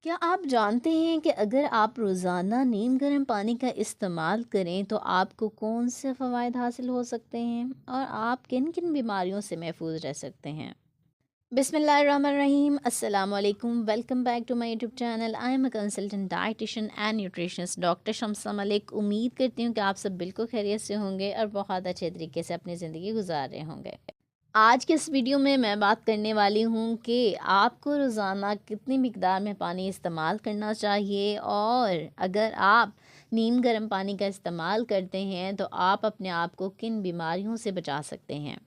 क्या आप जानते हैं कि अगर आप रोज़ाना नीम गर्म पानी का इस्तेमाल करें तो आपको कौन से फ़वाइद हासिल हो सकते हैं और आप किन किन बीमारियों से महफूज रह सकते हैं। बिस्मिल्लाहिर्रहमानिर्रहीम, अस्सलाम वालेकुम। Welcome back to my YouTube channel. I am a consultant dietitian and nutritionist doctor Shamsa Malik. उम्मीद करती हूँ कि आप सब बिल्कुल खैरियत से होंगे और बहुत अच्छे तरीके से अपनी ज़िंदगी गुजार रहे होंगे। आज के इस वीडियो में मैं बात करने वाली हूँ कि आपको रोज़ाना कितनी मिकदार में पानी इस्तेमाल करना चाहिए, और अगर आप नीम गर्म पानी का इस्तेमाल करते हैं तो आप अपने आप को किन बीमारियों से बचा सकते हैं।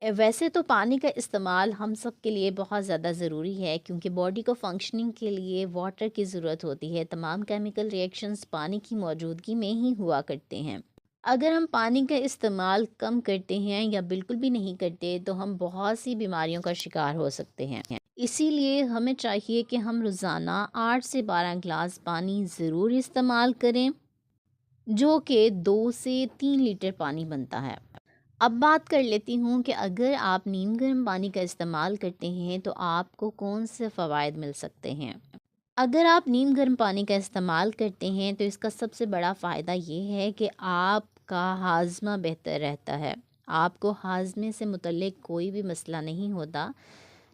वैसे तो पानी का इस्तेमाल हम सब के लिए बहुत ज़्यादा ज़रूरी है, क्योंकि बॉडी को फंक्शनिंग के लिए वाटर की ज़रूरत होती है। तमाम केमिकल रिएक्शंस पानी की मौजूदगी में ही हुआ करते हैं। अगर हम पानी का इस्तेमाल कम करते हैं या बिल्कुल भी नहीं करते तो हम बहुत सी बीमारियों का शिकार हो सकते हैं। इसीलिए हमें चाहिए कि हम रोज़ाना 8 से 12 ग्लास पानी ज़रूर इस्तेमाल करें, जो कि 2 से 3 लीटर पानी बनता है। अब बात कर लेती हूँ कि अगर आप नीम गर्म पानी का इस्तेमाल करते हैं तो आपको कौन से फ़वाइद मिल सकते हैं। अगर आप नीम गर्म पानी का इस्तेमाल करते हैं तो इसका सबसे बड़ा फ़ायदा ये है कि आपका हाज़मा बेहतर रहता है। आपको हाज़मे से मुतल्लिक़ कोई भी मसला नहीं होता।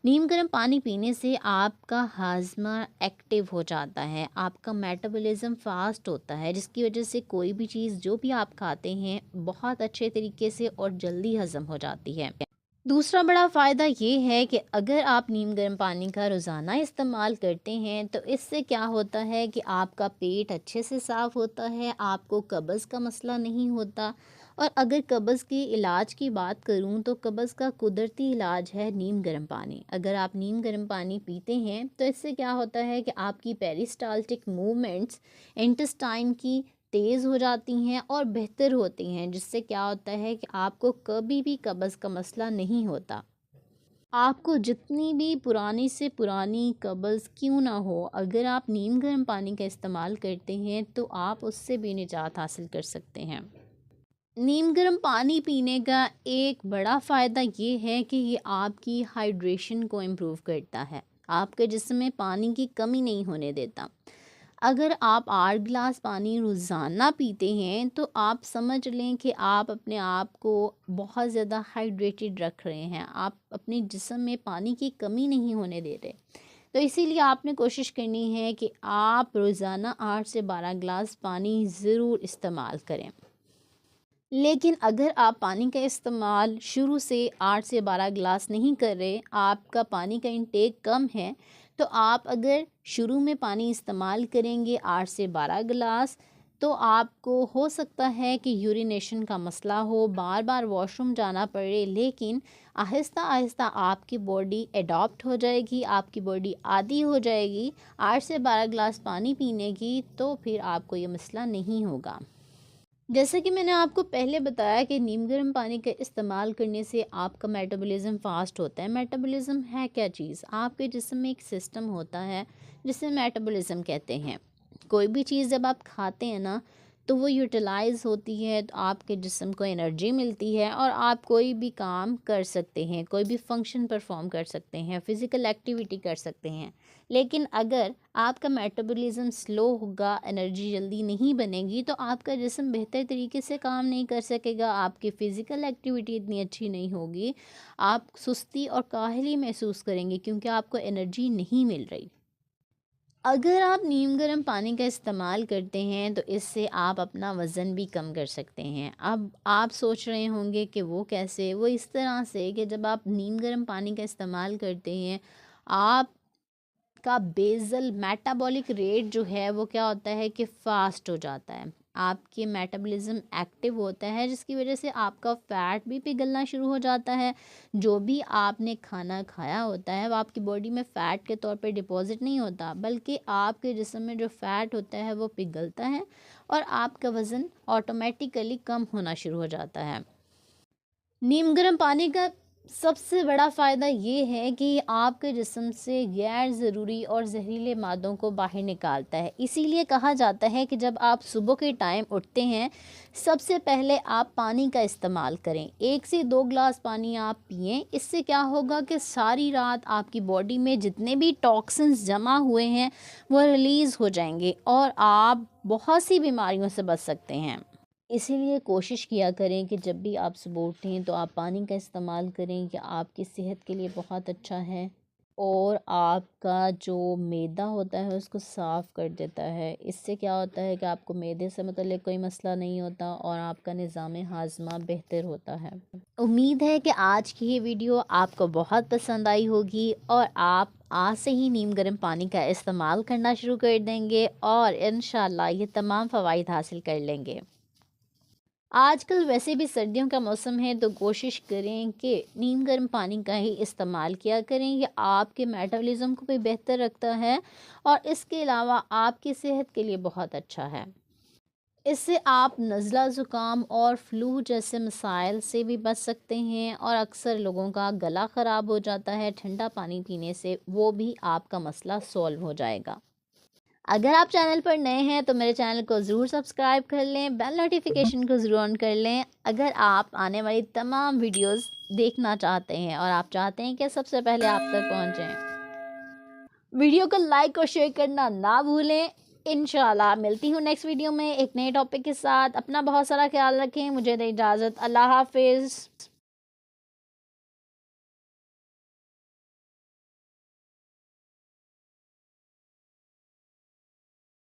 नीम गर्म पानी पीने से आपका हाज़मा एक्टिव हो जाता है, आपका मेटाबॉलिज़्म फ़ास्ट होता है, जिसकी वजह से कोई भी चीज़ जो भी आप खाते हैं बहुत अच्छे तरीके से और जल्दी हज़म हो जाती है। दूसरा बड़ा फ़ायदा ये है कि अगर आप नीम गर्म पानी का रोज़ाना इस्तेमाल करते हैं तो इससे क्या होता है कि आपका पेट अच्छे से साफ़ होता है, आपको कब्ज़ का मसला नहीं होता। और अगर कब्ज़ के इलाज की बात करूं तो कब्ज़ का कुदरती इलाज है नीम गर्म पानी। अगर आप नीम गर्म पानी पीते हैं तो इससे क्या होता है कि आपकी पेरिस्टाल्टिक मूवमेंट्स इंटेस्टाइन की तेज़ हो जाती हैं और बेहतर होती हैं, जिससे क्या होता है कि आपको कभी भी कब्ज़ का मसला नहीं होता। आपको जितनी भी पुरानी से पुरानी कब्ज़ क्यों ना हो, अगर आप नीम गर्म पानी का इस्तेमाल करते हैं तो आप उससे भी निजात हासिल कर सकते हैं। नीम गर्म पानी पीने का एक बड़ा फ़ायदा ये है कि ये आपकी हाइड्रेशन को इम्प्रूव करता है, आपके जिस्म में पानी की कमी नहीं होने देता। अगर आप 8 गिलास पानी रोज़ाना पीते हैं तो आप समझ लें कि आप अपने आप को बहुत ज़्यादा हाइड्रेटेड रख रहे हैं, आप अपने जिस्म में पानी की कमी नहीं होने दे रहे। तो इसीलिए आपने कोशिश करनी है कि आप रोज़ाना 8 से 12 गिलास पानी ज़रूर इस्तेमाल करें। लेकिन अगर आप पानी का इस्तेमाल शुरू से 8 से 12 गिलास नहीं कर रहे, आपका पानी का इंटेक कम है, तो आप अगर शुरू में पानी इस्तेमाल करेंगे 8 से 12 गिलास, तो आपको हो सकता है कि यूरिनेशन का मसला हो, बार बार वॉशरूम जाना पड़े। लेकिन आहिस्ता आहिस्ता आपकी बॉडी एडॉप्ट हो जाएगी, आपकी बॉडी आदी हो जाएगी 8 से 12 गिलास पानी पीने की, तो फिर आपको ये मसला नहीं होगा। जैसे कि मैंने आपको पहले बताया कि नीम गर्म पानी का इस्तेमाल करने से आपका मेटाबॉलिज़्म फ़ास्ट होता है। मेटाबॉलिज़्म है क्या चीज़? आपके जिस्म में एक सिस्टम होता है जिसे मेटाबॉलिज़्म कहते हैं। कोई भी चीज़ जब आप खाते हैं ना, तो वो यूटिलाइज़ होती है, तो आपके जिस्म को एनर्जी मिलती है और आप कोई भी काम कर सकते हैं, कोई भी फंक्शन परफॉर्म कर सकते हैं, फ़िज़िकल एक्टिविटी कर सकते हैं। लेकिन अगर आपका मेटाबॉलिज़्म स्लो होगा, एनर्जी जल्दी नहीं बनेगी, तो आपका जिस्म बेहतर तरीके से काम नहीं कर सकेगा, आपकी फ़िज़िकल एक्टिविटी इतनी अच्छी नहीं होगी, आप सुस्ती और काहली महसूस करेंगे क्योंकि आपको एनर्जी नहीं मिल रही। अगर आप नीम गर्म पानी का इस्तेमाल करते हैं तो इससे आप अपना वज़न भी कम कर सकते हैं। अब आप सोच रहे होंगे कि वो कैसे? वो इस तरह से कि जब आप नीम गर्म पानी का इस्तेमाल करते हैं, आप का बेसल मेटाबॉलिक रेट जो है वो क्या होता है कि फ़ास्ट हो जाता है। आपके मेटाबॉलिज़्म एक्टिव होता है, जिसकी वजह से आपका फ़ैट भी पिघलना शुरू हो जाता है। जो भी आपने खाना खाया होता है वो आपकी बॉडी में फ़ैट के तौर पे डिपॉज़िट नहीं होता, बल्कि आपके जिस्म में जो फ़ैट होता है वो पिघलता है और आपका वज़न ऑटोमेटिकली कम होना शुरू हो जाता है। नीम गर्म पानी का سب سے بڑا فائدہ یہ ہے کہ آپ کے جسم سے غیر ضروری اور زہریلے مادوں کو باہر نکالتا ہے۔ اسی لیے کہا جاتا ہے کہ جب آپ صبح کے ٹائم اٹھتے ہیں، سب سے پہلے آپ پانی کا استعمال کریں۔ 1 سے 2 گلاس پانی آپ پئیں۔ اس سے کیا ہوگا کہ ساری رات آپ کی باڈی میں جتنے بھی ٹاکسنز جمع ہوئے ہیں وہ ریلیز ہو جائیں گے اور آپ بہت سی بیماریوں سے بچ سکتے ہیں۔ اسی لیے کوشش کیا کریں کہ جب بھی آپ صبح اٹھیں تو آپ پانی کا استعمال کریں۔ یہ آپ کی صحت کے لیے بہت اچھا ہے اور آپ کا جو معدہ ہوتا ہے اس کو صاف کر دیتا ہے۔ اس سے کیا ہوتا ہے کہ آپ کو معدے سے متعلق کوئی مسئلہ نہیں ہوتا اور آپ کا نظام ہاضمہ بہتر ہوتا ہے۔ امید ہے کہ آج کی یہ ویڈیو آپ کو بہت پسند آئی ہوگی اور آپ آج سے ہی نیم گرم پانی کا استعمال کرنا شروع کر دیں گے اور انشاءاللہ یہ تمام فوائد حاصل کر لیں گے۔ آج کل ویسے بھی سردیوں کا موسم ہے تو کوشش کریں کہ نیم گرم پانی کا ہی استعمال کیا کریں۔ یہ آپ کے میٹابولزم کو بھی بہتر رکھتا ہے اور اس کے علاوہ آپ کی صحت کے لیے بہت اچھا ہے۔ اس سے آپ نزلہ زکام اور فلو جیسے مسائل سے بھی بچ سکتے ہیں اور اکثر لوگوں کا گلا خراب ہو جاتا ہے ٹھنڈا پانی پینے سے، وہ بھی آپ کا مسئلہ سولو ہو جائے گا۔ اگر آپ چینل پر نئے ہیں تو میرے چینل کو ضرور سبسکرائب کر لیں، بیل نوٹیفیکیشن کو ضرور آن کر لیں۔ اگر آپ آنے والی تمام ویڈیوز دیکھنا چاہتے ہیں اور آپ چاہتے ہیں کہ سب سے پہلے آپ تک پہنچیں، ویڈیو کو لائک اور شیئر کرنا نہ بھولیں۔ انشاءاللہ ملتی ہوں نیکسٹ ویڈیو میں ایک نئے ٹاپک کے ساتھ۔ اپنا بہت سارا خیال رکھیں، مجھے دیں اجازت، اللہ حافظ۔